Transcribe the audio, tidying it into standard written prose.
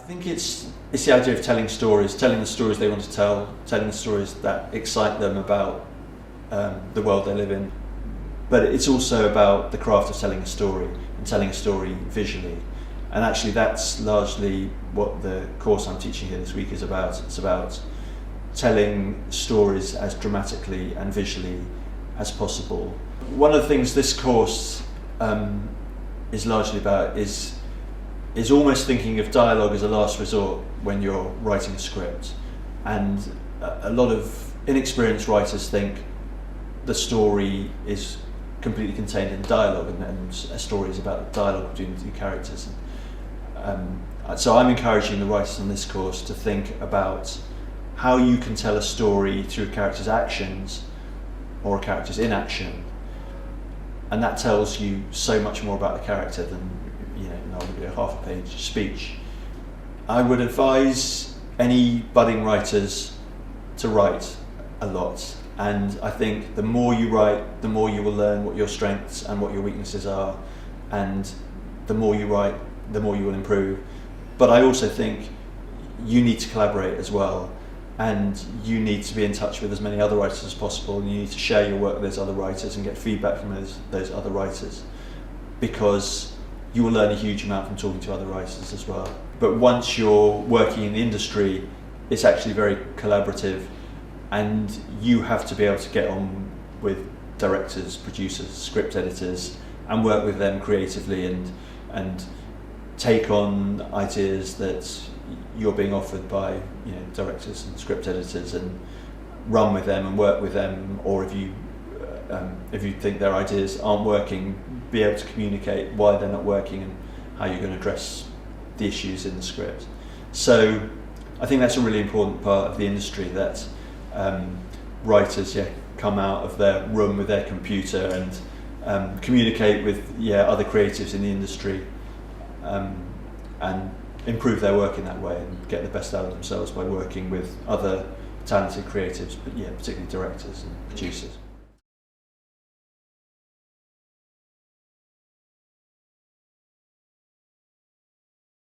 think it's the idea of telling stories, telling the stories they want to tell, telling the stories that excite them about the world they live in. But it's also about the craft of telling a story and telling a story visually. And actually that's largely what the course I'm teaching here this week is about. It's about telling stories as dramatically and visually as possible. One of the things this course is largely about is almost thinking of dialogue as a last resort when you're writing a script. And a lot of inexperienced writers think the story is completely contained in dialogue, and a story is about the dialogue between the two characters. So I'm encouraging the writers on this course to think about how you can tell a story through a character's actions or a character's inaction, and that tells you so much more about the character than a half-a-page speech. I would advise any budding writers to write a lot, and I think the more you write, the more you will learn what your strengths and what your weaknesses are, and the more you write, the more you will improve. But I also think you need to collaborate as well, and you need to be in touch with as many other writers as possible, and you need to share your work with those other writers and get feedback from those other writers, because you will learn a huge amount from talking to other writers as well. But once you're working in the industry, it's actually very collaborative, and you have to be able to get on with directors, producers, script editors, and work with them creatively and take on ideas that you're being offered by directors and script editors, and run with them and work with them. Or if you think their ideas aren't working, be able to communicate why they're not working and how you're going to address the issues in the script. So I think that's a really important part of the industry, that writers come out of their room with their computer and communicate with other creatives in the industry, and improve their work in that way and get the best out of themselves by working with other talented creatives, but particularly directors and producers.